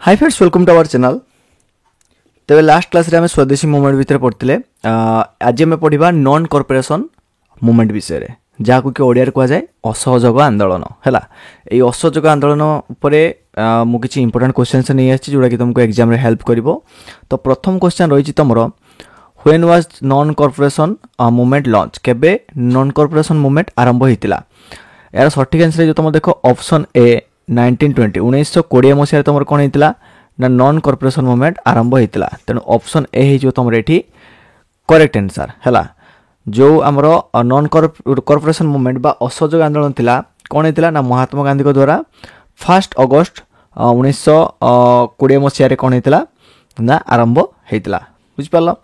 Hi friends welcome to our channel. तेरे last class रे हमें स्वदेशी मूवमेंट भितर पढ़ते आज आम पढ़ा नॉन कॉर्पोरेशन मूवमेंट विषय जहाँ कि ओडिया कह जाए असहयोग आंदोलन है। ये असहयोग आंदोलन मुझे इंपोर्टेंट क्वेश्चन नहीं आसी जोटा कि तुमको एग्जाम हेल्प कर। तो प्रथम क्वेश्चन रही तुम when was non corporation movement launch केबे नॉन कॉर्पोरेशन मूवमेंट आरंभ होता। यार सठिक आंसर जो तुम देख ऑप्शन ए 1920 1920 मसीह तुम कौन होता ना नॉन कॉर्पोरेशन मूवमेंट आरंभ होता। तेणु ऑप्शन ए हो तुम ये करेक्ट आंसर है। जो आमर नॉन कॉर्पोरेशन मूवमेंट बा असहयोग आंदोलन थिला कौन होता ना महात्मा गांधी को द्वारा 1 अगस्त 1920 मसीह कौन होता ना आरंभ होता। बुझिपार।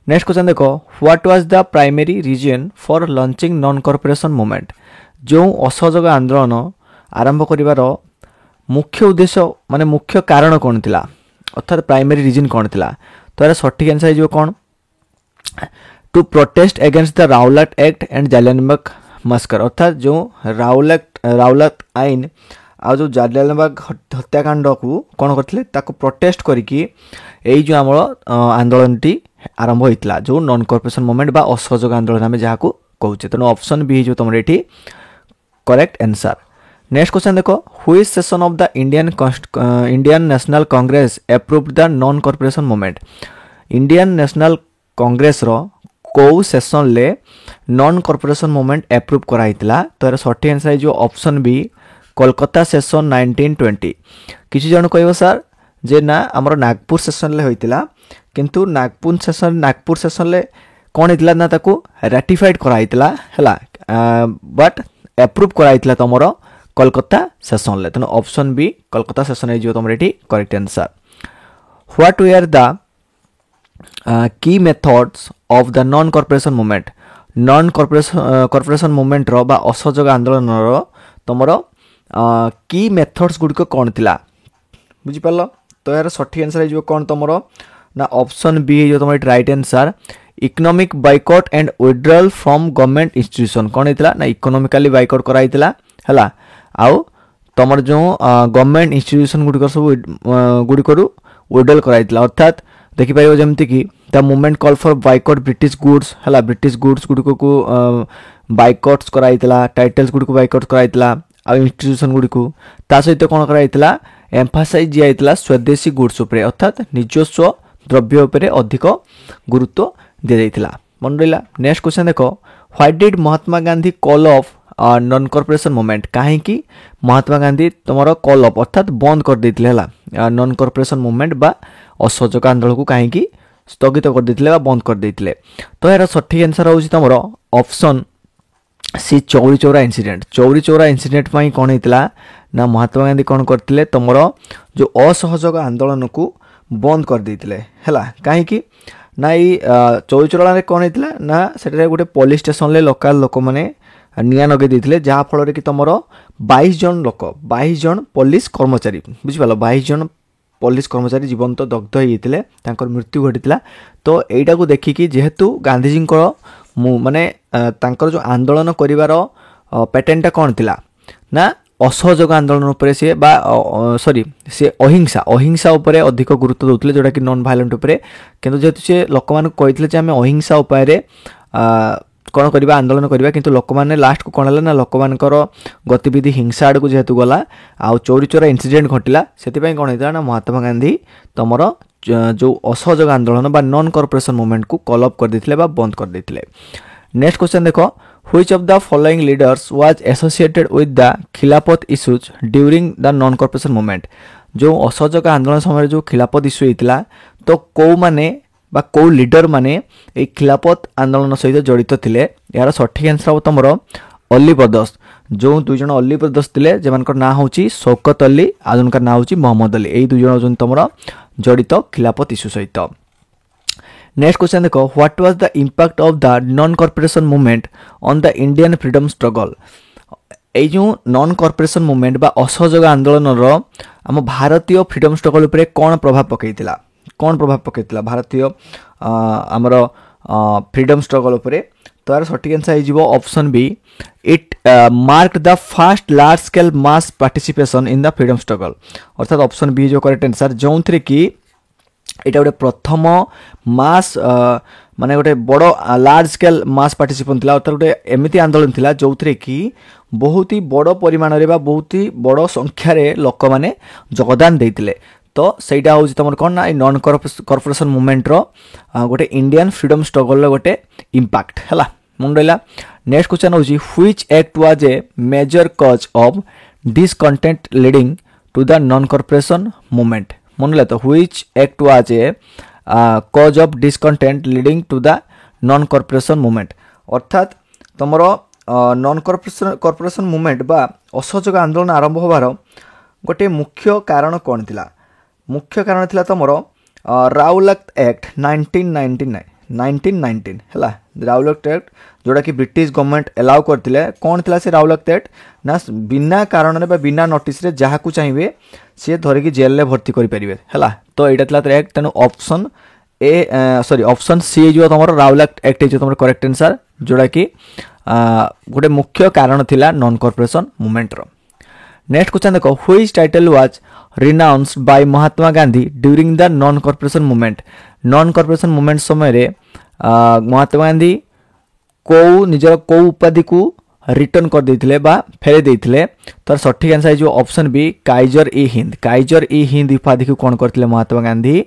नेक्स्ट क्वेश्चन देखो what was the primary reason for launching non corporation movement. जो असहयोग आंदोलन आरंभ करिवार मुख्य उद्देश्य माने मुख्य कारण कौन थिला अर्थात प्राइमरी रीजन कौन थिला। तो यार सठिक आंसर हो कौन to protest against the Rowlatt Act and Jallianwala massacre. अर्थात जो राउलाट आईन आ जो जालियनवाला हत्याकांड को कौन करथिले ताको प्रोटेस्ट करिकी एई जो आमर आंदोलन टी आरंभ होइतला जो नॉन कॉर्पोरेशन मूवमेंट बा असहयोग आंदोलन आमे जहा को कहूचे। तेणु ऑप्शन बी जो तुम एठी करेक्ट आंसर। नेक्स्ट क्वेश्चन देखो which session of the Indian National Congress approved the non corporation movement. Indian National Congress रो को सेशन ले नॉन कॉर्पोरेशन मूवमेंट अप्रूव कराइतला। तो यार सठी आंसर जो ऑप्शन बी कोलकाता सेशन 1920। किछि जण कहबो सर जे ना हमर नागपुर सेशन ले होइतिला किंतु नागपुर सेशन ले कौन होइतिला ना ताको रैटिफाइड कराइतला हैला बट अप्रूव कराइतला तमरो कोलकाता सेशन ले। तेणु ऑप्शन बी कोलकाता सेशन है जो तुम रेडी correct answer. What were the key methods of the non corporation movement. Non corporation movement रो बा असहयोग आंदोलन रो तमरो की मेथड्स गुडिक कौन थिला बुझी पारलो। तो यार सठी आंसर है जो कौन तमरो ना ऑप्शन बी है जो तुम right answer economic boycott and withdrawal from government institution कौन होता ना इकोनॉमिकली बाइकॉट कराइतला हैला आउ तमर जो गवर्नमेंट इंस्टीट्यूशन गुडिक सब गुडिकरू विड्रॉल कराइतला। अर्थात देखि पाइबो जेमति कि the movement call for boycott British goods हैला ब्रिटिश गुड्स गुडिक को बाइकॉट्स कराइतला टाइटल्स गुडिक बाइकॉट कराइतला आ इंस्टीट्यूशन गुडिक ता सहित कोन कराइतला एम्फासाइज दियाइतला स्वदेशी गुड्स उपरे अर्थात निजस्व द्रव्य उपरे अधिक गुरुत्व दिया जाइतला मन रहिला। नेक्स्ट क्वेश्चन देखो why did Mahatma Gandhi call of non corporation movement कहीं कि महात्मा गांधी तुम कॉल ऑफ अर्थात बंद कर देथिले हला नॉन कॉर्पोरेशन मूवमेंट बा असहयोग आंदोलन को कहीं कि स्थगित कर देथिले बा बंद कर देथिले। तो यार सठिक आंसर होउची तुमरो option C Chauri Chaura incident. Chauri Chaura incident पई कोन हेतला ना महात्मा गांधी कोन करथिले तुमरो जो असहयोग आंदोलन को बंद कर देथिले हैला कहीं कि ना ये चौरी चौरा कौन होता ना से गोटे पुलिस स्टेशन ले लोकाल लोक मैंने निआ नगे देते जहाँ फल कि तुम 22 जन लोक 22 जन पुलिस कर्मचारी बुझिपाल 22 जन पुलिस कर्मचारी जीवंत दग्ध होते मृत्यु घटी। तो यहीटा को देखिकी जेहेतु गांधीजी माने जो आंदोलन करिवार पैटर्नटा कौन थिला ना असहयोग आंदोलन उपरे से बा सॉरी से अहिंसा उपरे अधिक गुरुत्व दउतले जोटा कि नॉन वायलेंट उपरे किंतु जेतु से लोक मान कहितले जे हमें अहिंसा उपाय रे कोन करबा आंदोलन करबा किंतु लोक माने लास्ट को कोन हला ना लोक मानकर गतिविधि हिंसा आड़ को जेतु गला आ चोरी चोरा इंसिडेंट घटिला सेति पई कोन हेता ना महात्मा गांधी तमर जो असहयोग आंदोलन बा नॉन कॉर्पोरेशन मूवमेंट को कॉल अप कर देथिले बा बंद कर देथिले। नेक्स्ट क्वेश्चन देखो Which of the following leaders was associated with the खिलाफत issues during the non-corporation movement। जो असहयोग आंदोलन समय जो खिलाफत इश्यू होता तो कौ माने बा कौ लीडर माने ए खिलाफत आंदोलन सहित जड़ित थिले। यार सठिक आंसर हो तुमरो अली ब्रदर्स। जो दुई जन अली ब्रदर्स थिले जेमानकर ना होची शौकत अली आ जनकर ना होची मोहम्मद अली एई दुई जन तुमरो जड़ित खिलाफत इश्यू सहित। नेक्स्ट क्वेश्चन देखो what was the impact of the non corporation movement on the Indian freedom struggle. ए जो नॉन कॉर्पोरेशन मूवमेंट बा असहयोग आंदोलन रो हम भारतीय फ्रीडम स्ट्रगल उपरे कौन प्रभाव पकईतिला भारतीय आमर फ्रीडम स्ट्रगल उपरे तार सठिक आंसर हो option B it mark the first large scale mass participation in the freedom struggle अर्थात ऑप्शन बी जो करेक्ट आंसर जो थे कि एटा गोटे प्रथम मास माने गोटे बड़ लार्ज स्केल मास पार्टिसिपेशन थिला अर्थात गोटे एमिति आंदोलन थिला जो थे कि बहुत ही बड़ परिमाण रे बा बहुत ही बड़ संख्या रे लोक माने योगदान देइतिले तो सहीटा हूँ तुम कौन ना नॉन कॉर्पोरेशन मूवमेंट रो गोटे इंडियन फ्रीडम स्ट्रगल रो गोटे इंपैक्ट है मन रहा नेक्स्ट क्वेश्चन हूँ which act was a major cause of discontent leading to the non corporation movement मन रहा तो which act was a cause of discontent leading to the non corporation movement अर्थात तुम नॉन कॉर्पोरेशन मूवमेंट बा असहयोग आंदोलन आरंभ होबार गोटे मुख्य कारण कौन थिला मुख्य कारण थिला तमरो राउलट एक्ट 1919 है राउलट एक्ट जोड़ा कि ब्रिटिश गवर्नमेंट अलाउ करथिले कौन थिला से राउलट एक्ट ना बिना कारण रे बिना नोटिस रे जहा को चाहिए सी धरिकी जेल रे भर्ती करि परिबे है तो एटा थिला एक्ट तेनु option A sorry option C जो तमरो राउलट एक्ट जो तमरो करेक्ट आंसर जोड़ा कि गोटे मुख्य कारण थिला नॉन कॉर्पोरेशन मूवमेंट रो नेक्स्ट क्वेश्चन देखो which title was renounced by Mahatma Gandhi during the non corporation movement समय रे महात्मा गांधी को निजर को उपाधि को रिटर्न कर देथिले बा फेरे देथिले तर सठिक आंसर जो ऑप्शन बी काइजर ई हिंद उपाधि को कोन करथिले महात्मा गांधी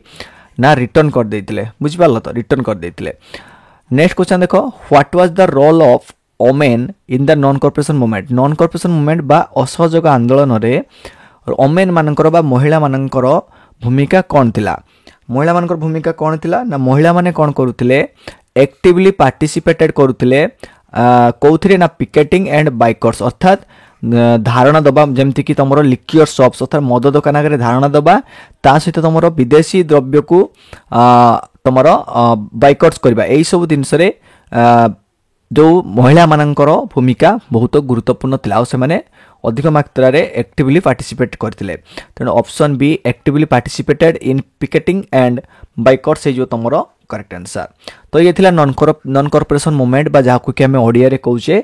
ना रिटर्न कर देथिले बुझ पारलो तो रिटर्न कर देथिले नेक्स्ट क्वेश्चन देखो what was the role of women in the non corporation movement बा असहयोग आंदोलन रे ओमेन मानकर बा महिला मानकर भूमिका कौन थिला महिला मानकर भूमिका कौन थिला ना महिला माने कौन करुथिले एक्टिवली पार्टिसिपेटेड करुथिले कोउथिरे ना पिकेटिंग एंड बाइकर्स अर्थात धारणा दबा जेमति कि तमरो लिक्वियर शॉप्स अर्थात मद दुकान आगे धारणा दबा ता सहित तमरो विदेशी द्रव्य को तमरो बाइकर्स करबा एई सब जिनस रे जो महिला मानकर भूमिका बहुत गुरुत्वपूर्ण थिला से माने अधिक मात्रा रे एक्टिवली पार्टिसिपेट करथिले तेणु option B actively participated in picketing and bikers जो तमरो करेक्ट आंसर तो ये थिला नॉन कॉर्पोरेशन मूवमेंट बा जाकु कि हमें ओडिया रे कहूचे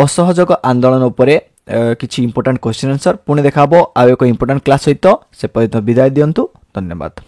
असहयोग आंदोलन उपरे किछि इंपोर्टेंट क्वेश्चन आंसर पुणे देखाबो आ एको इंपोर्टेंट क्लास सहित से पर्यंत विदाय दियंतु धन्यवाद।